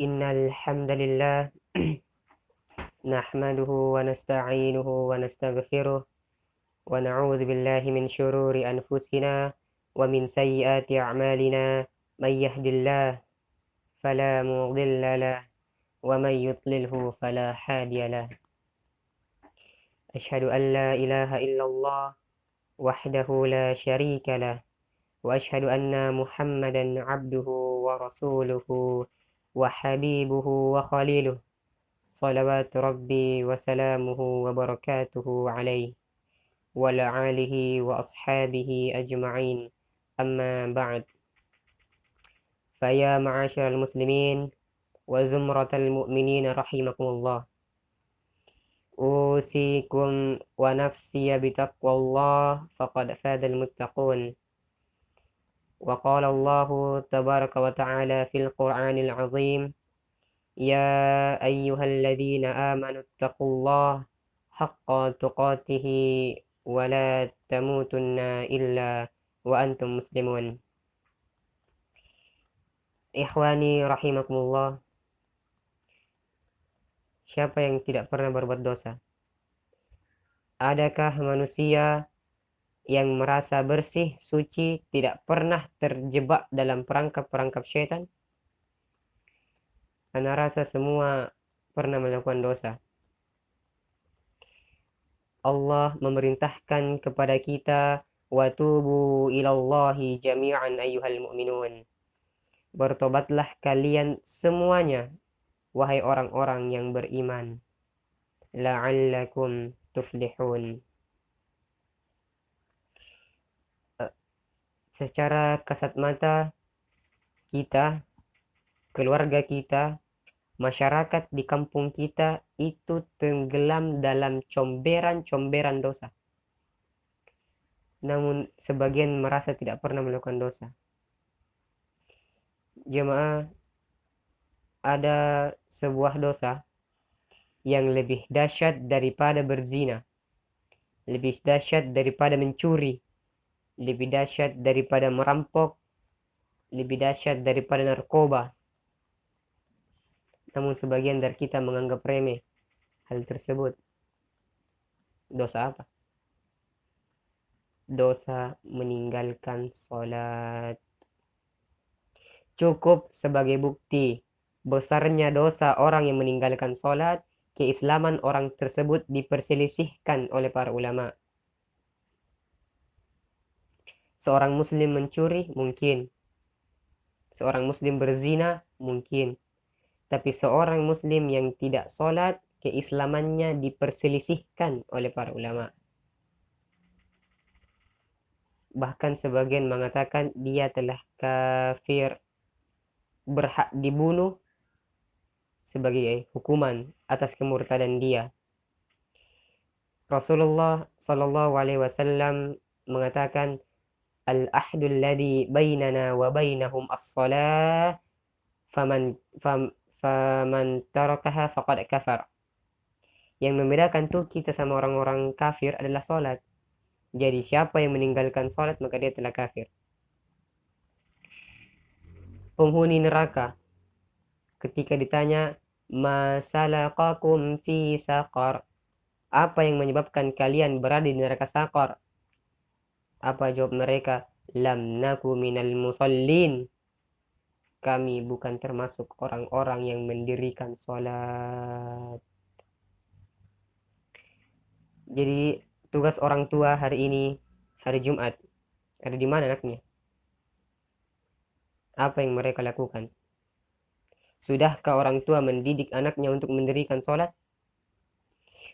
Innal hamdalillah nahmaduhu wa nasta'inuhu wa nastaghfiruh wa na'udzu billahi min syururi anfusina wa min sayyiati a'malina may yahdihillahu fala mudilla lahu wa may yudlilhu fala hadiya lahu. Asyhadu an la ilaha illallah wahdahu la syarika lahu wa asyhadu anna Muhammadan 'abduhu wa rasuluhu wa habibuhu wa khaliluh. صلوات ربي وسلامه وبركاته عليه وعلى آله وأصحابه أجمعين أما بعد فيا معاشر المسلمين وزمرة المؤمنين رحمكم الله أوصيكم ونفسي بتقوى الله فقد فاز المتقون. وقال الله تبارك وتعالى في القرآن العظيم: يا أيها الذين آمنوا اتقوا الله حق تقاته ولا تموتن إلا وأنتم مسلمون. Ikhwani rahimakumullah, siapa yang tidak pernah berbuat dosa? Adakah manusia yang merasa bersih, suci, tidak pernah terjebak dalam perangkap-perangkap syaitan? Ana rasa semua pernah melakukan dosa. Allah memerintahkan kepada kita, watubu ilallahi jami'an ayyuhal mu'minun. Bertobatlah kalian semuanya, wahai orang-orang yang beriman. La'allakum tuflihun. Secara kasat mata, kita, keluarga kita, masyarakat di kampung kita itu tenggelam dalam comberan-comberan dosa. Namun sebagian merasa tidak pernah melakukan dosa. Jemaah, ada sebuah dosa yang lebih dahsyat daripada berzina, lebih dahsyat daripada mencuri, lebih dahsyat daripada merampok, lebih dahsyat daripada narkoba. Namun sebagian dari kita menganggap remeh hal tersebut. Dosa apa? Dosa meninggalkan sholat. Cukup sebagai bukti besarnya dosa orang yang meninggalkan sholat, keislaman orang tersebut diperselisihkan oleh para ulama. Seorang muslim mencuri, mungkin. Seorang muslim berzina, mungkin. Tapi seorang muslim yang tidak sholat, keislamannya diperselisihkan oleh para ulama. Bahkan sebagian mengatakan dia telah kafir, berhak dibunuh sebagai hukuman atas kemurtadan dia. Rasulullah Shallallahu Alaihi Wasallam mengatakan, al-ahdul ladzi bainana wa bainahum as-shalah faman tarakaha faqad kafar. Yang membedakan tuh kita sama orang-orang kafir adalah sholat. Jadi siapa yang meninggalkan sholat maka dia telah kafir. Penghuni neraka ketika ditanya, masalakakum fi saqar, apa yang menyebabkan kalian berada di neraka saqar? Apa jawab mereka? Lam naku minal musallin, kami bukan termasuk orang-orang yang mendirikan sholat. Jadi tugas orang tua hari ini, hari Jumat, ada di mana anaknya? Apa yang mereka lakukan? Sudahkah orang tua mendidik anaknya untuk mendirikan sholat?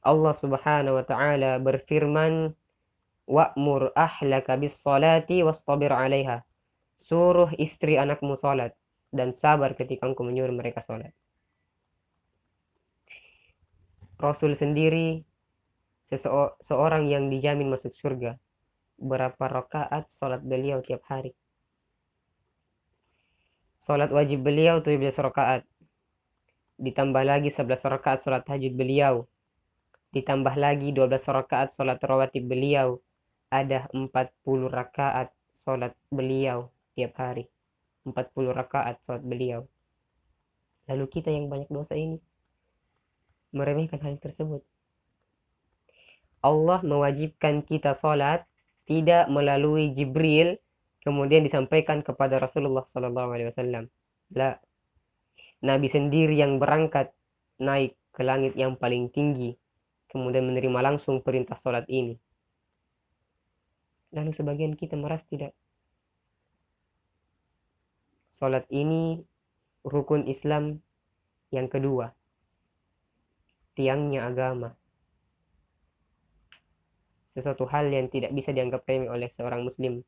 Allah Subhanahu wa taala berfirman, wa'mur ahlaka bis salati wastabir 'alaiha. Suruh istri anakmu sholat dan sabar ketika engkau menyuruh mereka sholat. Rasul sendiri seorang yang dijamin masuk surga. Berapa rakaat sholat beliau tiap hari? Sholat wajib beliau 17 rakaat. Ditambah lagi 11 rakaat sholat tahajud beliau. Ditambah lagi 12 rakaat sholat rawatib beliau. Ada 40 rakaat sholat beliau tiap hari. 40 rakaat sholat beliau. Lalu kita yang banyak dosa ini meremehkan hal tersebut. Allah mewajibkan kita sholat tidak melalui Jibril kemudian disampaikan kepada Rasulullah SAW. La, Nabi sendiri yang berangkat naik ke langit yang paling tinggi kemudian menerima langsung perintah sholat ini. Lalu sebagian kita merasa tidak. Sholat ini rukun Islam yang kedua, tiangnya agama. Sesuatu hal yang tidak bisa dianggap remeh oleh seorang muslim.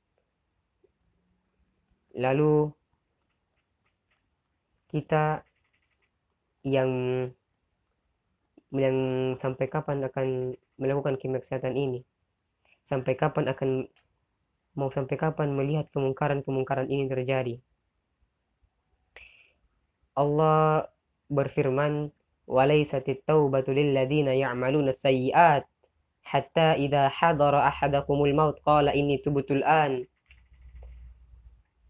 Lalu kita yang sampai kapan akan melakukan kemaksiatan ini? Sampai kapan melihat kemungkaran ini terjadi? Allah berfirman, "Walaisatit taubatu lil ladzina ya'maluna sayyi'at hatta idza hadara ahadakumul maut qala inni tubtul an."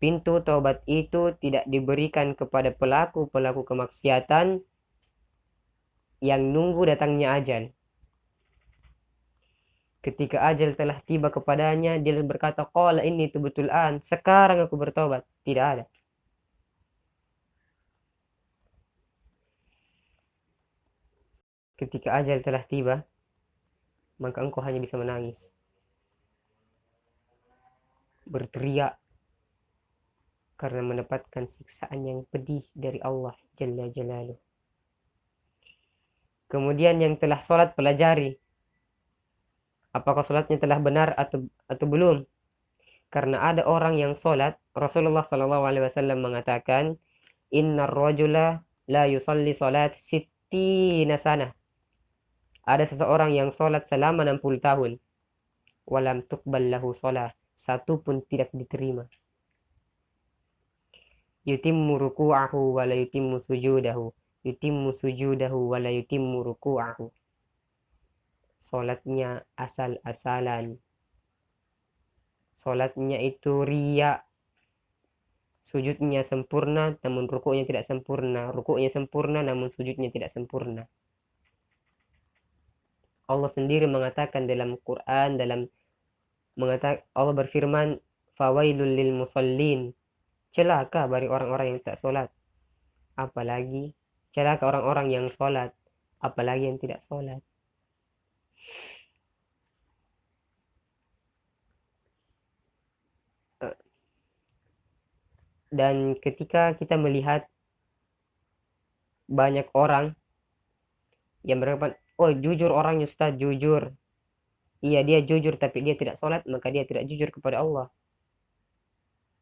Pintu taubat itu tidak diberikan kepada pelaku-pelaku kemaksiatan yang nunggu datangnya ajal. Ketika ajal telah tiba kepadanya, dia berkata, qala inni tubtul an, sekarang aku bertobat. Tidak ada. Ketika ajal telah tiba, maka engkau hanya bisa menangis, berteriak, karena mendapatkan siksaan yang pedih dari Allah Jalla Jalaluh. Kemudian yang telah sholat pelajari, apakah sholatnya telah benar atau belum? Karena ada orang yang sholat, Rasulullah SAW mengatakan, Innar rajula la yusalli sholat sittina sanah. Ada seseorang yang sholat selama 60 tahun. Walam tuqbal lahu sholat. Satu pun tidak diterima. Yutimmu ruku'ahu wa la yutimmu sujudahu. Yutimmu sujudahu wa la yutimmu ruku'ahu. Sholatnya asal-asalan. Sholatnya itu riya. Sujudnya sempurna namun rukuknya tidak sempurna. Rukuknya sempurna namun sujudnya tidak sempurna. Allah sendiri mengatakan dalam Quran, Allah berfirman, fawailul lil musallin, celaka bagi orang-orang yang tak sholat. Apalagi celaka orang-orang yang sholat, apalagi yang tidak sholat. Dan ketika kita melihat banyak orang yang beranggapan, oh jujur orangnya Ustaz, jujur. Iya dia jujur tapi dia tidak sholat, maka dia tidak jujur kepada Allah.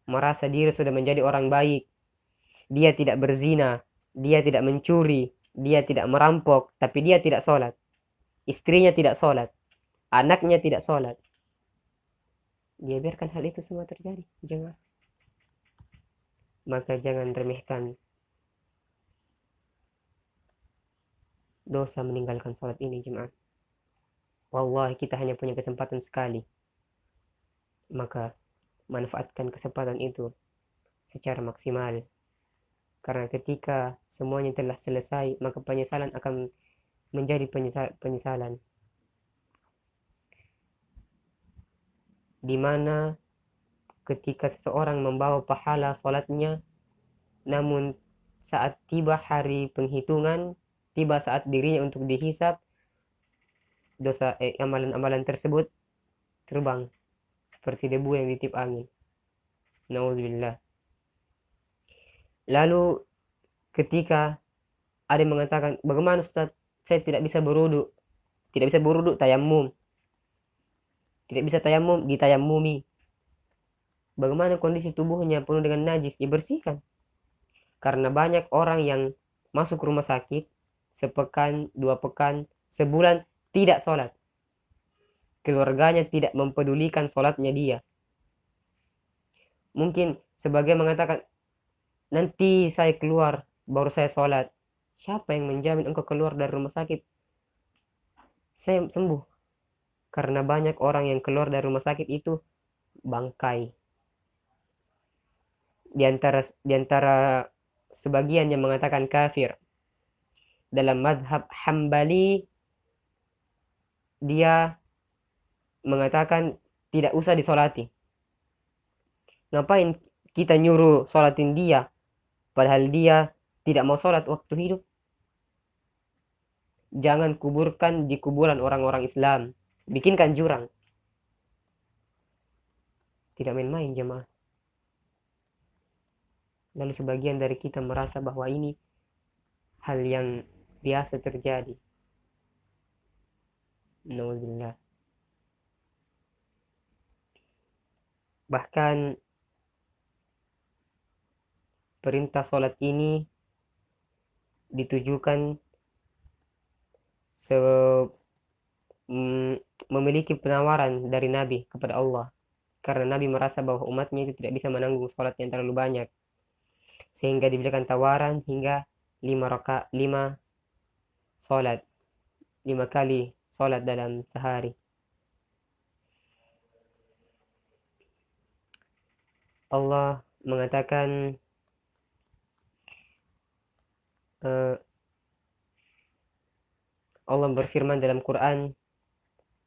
Merasa diri sudah menjadi orang baik. Dia tidak berzina, dia tidak mencuri, dia tidak merampok, tapi dia tidak sholat. Istrinya tidak sholat, anaknya tidak sholat. Dia biarkan hal itu semua terjadi, jangan. Maka jangan remehkan dosa meninggalkan sholat ini, jemaah. Wallahi kita hanya punya kesempatan sekali. Maka manfaatkan kesempatan itu secara maksimal. Karena ketika semuanya telah selesai, maka penyesalan akan menjadi penyesalan. Di mana ketika seseorang membawa pahala sholatnya, namun saat tiba hari penghitungan, tiba saat dirinya untuk dihisap, dosa amalan-amalan tersebut terbang seperti debu yang ditiup angin. Nauzubillah. Lalu ketika ada yang mengatakan, bagaimana Ustaz, saya tidak bisa berwudu. Tidak bisa berwudu, tayamum. Tidak bisa tayamum, ditayamumi. Bagaimana kondisi tubuhnya penuh dengan najis, dibersihkan. Karena banyak orang yang masuk rumah sakit, sepekan, 2 pekan, sebulan, tidak sholat. Keluarganya tidak mempedulikan sholatnya dia. Mungkin sebagian mengatakan, nanti saya keluar, baru saya sholat. Siapa yang menjamin engkau keluar dari rumah sakit saya sembuh? Karena banyak orang yang keluar dari rumah sakit itu bangkai. Di antara sebagian yang mengatakan kafir. Dalam madhab Hambali, dia mengatakan tidak usah disolati. Ngapain kita nyuruh solatin dia, padahal dia tidak mau sholat waktu hidup? Jangan kuburkan di kuburan orang-orang Islam. Bikinkan jurang. Tidak main-main jemaah. Lalu sebagian dari kita merasa bahwa ini hal yang biasa terjadi. Nauzubillah. Bahkan perintah sholat ini ditujukan memiliki penawaran dari Nabi kepada Allah. Karena Nabi merasa bahwa umatnya itu tidak bisa menanggung sholat yang terlalu banyak. Sehingga diberikan tawaran hingga 5 sholat. 5 kali sholat dalam sehari. Allah mengatakan Allah berfirman dalam Quran,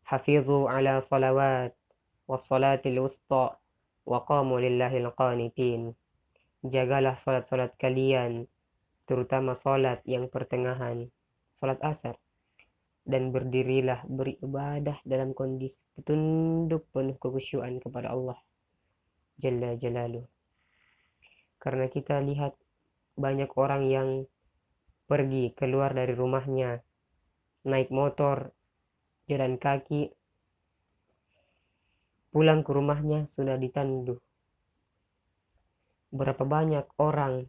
hafizu ala salawat wassalatil wusta wa qamu lillahil qanitin. Jagalah salat-salat kalian, terutama salat yang pertengahan, salat asar, dan berdirilah beribadah dalam kondisi tunduk penuh kekhusyuan kepada Allah Jalla Jalaluh. Karena kita lihat banyak orang yang pergi keluar dari rumahnya, naik motor, jalan kaki, pulang ke rumahnya sudah ditandu. Berapa banyak orang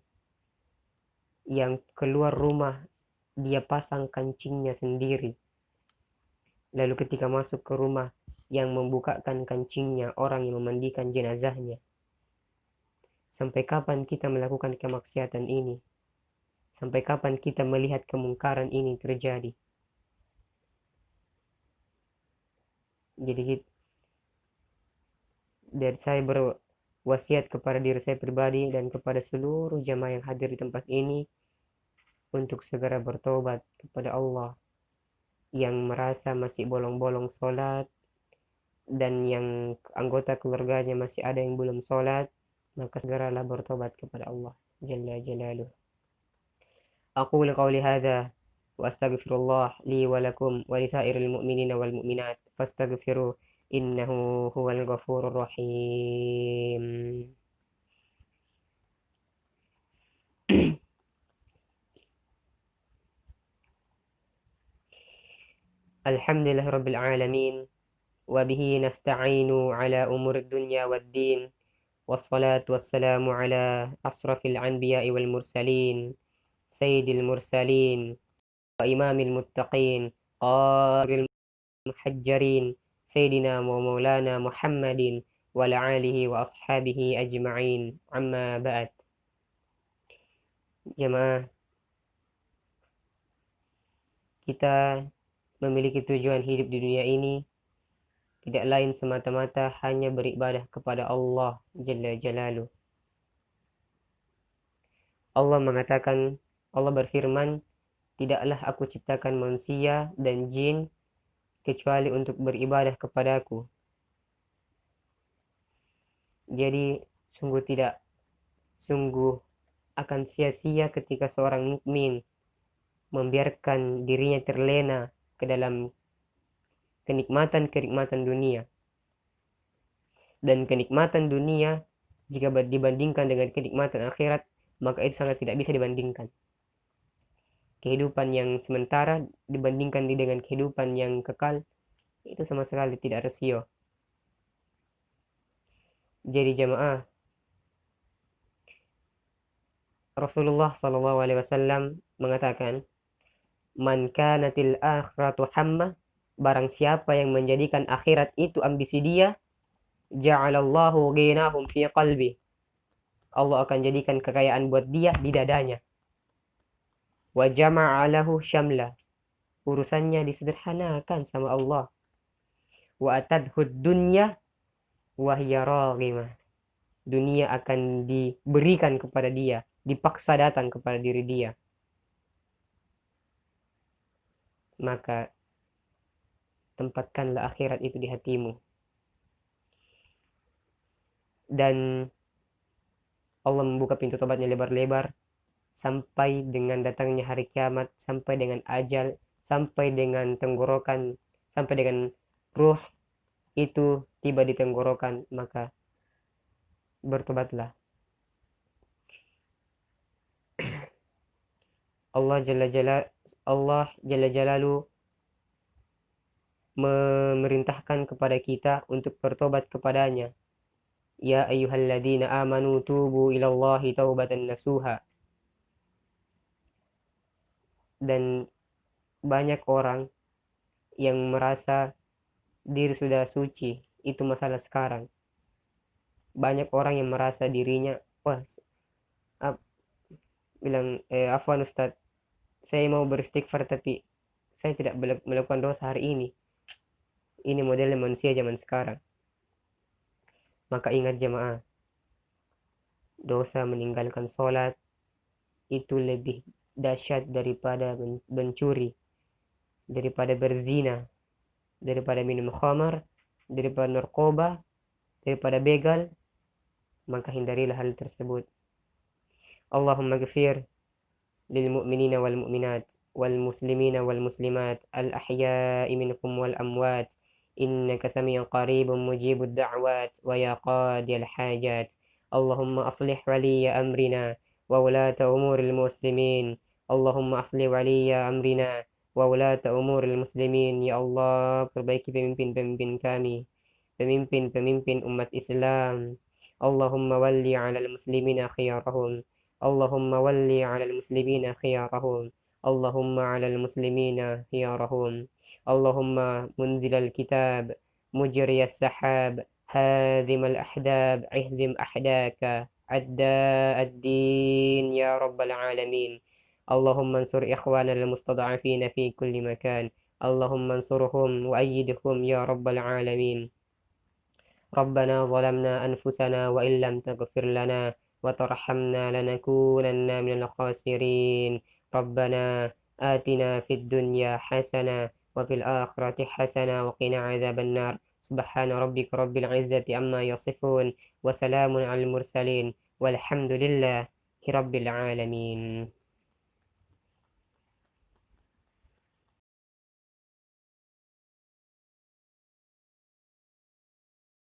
yang keluar rumah, dia pasang kancingnya sendiri. Lalu ketika masuk ke rumah, yang membukakan kancingnya orang yang memandikan jenazahnya. Sampai kapan kita melakukan kemaksiatan ini? Sampai kapan kita melihat kemungkaran ini terjadi? Jadi dari saya berwasiat kepada diri saya pribadi dan kepada seluruh jamaah yang hadir di tempat ini untuk segera bertobat kepada Allah. Yang merasa masih bolong-bolong sholat dan yang anggota keluarganya masih ada yang belum sholat, maka segeralah bertobat kepada Allah Jalla Jalaluh. Aqulu qawli hadha wa astaghfirullah li wa lakum wa lisairil mu'minina wal mu'minat fastaghfiru innahu huwal ghafurur rahim. Alhamdulillah rabbil alamin wa bihi nasta'inu ala umuri dunya waddin. Wassalatu wassalamu ala asrafil anbiya'i wal mursalin sayyidil mursalin wa imamil muttaqin qaril muhajjarin sayyidina wa maulana Muhammadin wa ala alihi wa ashabihi ajma'in, amma ba'd. Jemaah, kita memiliki tujuan hidup di dunia ini tidak lain semata-mata hanya beribadah kepada Allah Jalla Jalaluh. Allah mengatakan, Allah berfirman, tidaklah aku ciptakan manusia dan jin kecuali untuk beribadah kepadaku. Jadi sungguh akan sia-sia ketika seorang mukmin membiarkan dirinya terlena ke dalam kenikmatan-kenikmatan dunia. Dan kenikmatan dunia jika dibandingkan dengan kenikmatan akhirat, maka itu sangat tidak bisa dibandingkan. Kehidupan yang sementara dibandingkan dengan kehidupan yang kekal, itu sama sekali tidak rasio. Jadi jamaah, Rasulullah SAW mengatakan, man kanatil akhiratu hamma, barang siapa yang menjadikan akhirat itu ambisi dia, ja'alallahu ghinahum fi qalbi, Allah akan jadikan kekayaan buat dia di dadanya. Wa jama'a lahu syamla, urusannya disederhanakan sama Allah. Wa atadhud dunya wa hiya raghimah, dunia akan diberikan kepada dia dipaksa datang kepada diri dia, maka tempatkanlah akhirat itu di hatimu. Dan Allah membuka pintu tobatnya lebar-lebar sampai dengan datangnya hari kiamat, sampai dengan ajal, sampai dengan tenggorokan, sampai dengan ruh itu tiba di tenggorokan, maka bertobatlah. Allah Jalla Jalalu memerintahkan kepada kita untuk bertobat kepadanya. Ya ayyuhalladzina amanu tubu ilallahi taubatan nasuha. Dan banyak orang yang merasa diri sudah suci, itu masalah sekarang. Banyak orang yang merasa dirinya, wah, bilang, afwan Ustadz, saya mau beristighfar tapi saya tidak melakukan dosa hari ini. Ini model manusia zaman sekarang. Maka ingat jemaah, dosa meninggalkan sholat itu lebih dahsyat daripada mencuri, daripada berzina, daripada minum khamar, daripada narkoba, daripada begal. Maka hindarilah hal tersebut. Allahumma ghafir lil mu'minina wal mu'minat wal muslimina wal muslimat al ahya'i minhum wal amwat innaka sami'un qaribun mujibud da'wat wa ya qadiyal hajat. Allahumma aslih waliya amrina wa ulata umuril muslimin. Allahumma aslih waliya amrina wa ulata umuril muslimin. Ya Allah, perbaiki pemimpin-pemimpin kami, pemimpin-pemimpin umat Islam. Allahumma walli 'alal muslimina khiyarahum. Allahumma walli 'alal muslimina khiyarahum. Allahumma 'alal muslimina khiyarahum. Allahumma munzilal kitab, mujriyas sahab, hadhimal ahdab, ihzim ahdaka, adda ad-din ya rabbal alamin. Allahumma ansur ikhwana al-mustada'afina fi kulli makan. Allahumma ansurhum wa ayyidhum ya rabbal alamin. ربنا ظلمنا أنفسنا وإن لم تغفر لنا وترحمنا لنكونن من الخاسرين. ربنا آتنا في الدنيا حسنة وفي الآخرة حسنة وقنا عذاب النار. سبحان ربك رب العزة عما يصفون وسلام على المرسلين والحمد لله رب العالمين.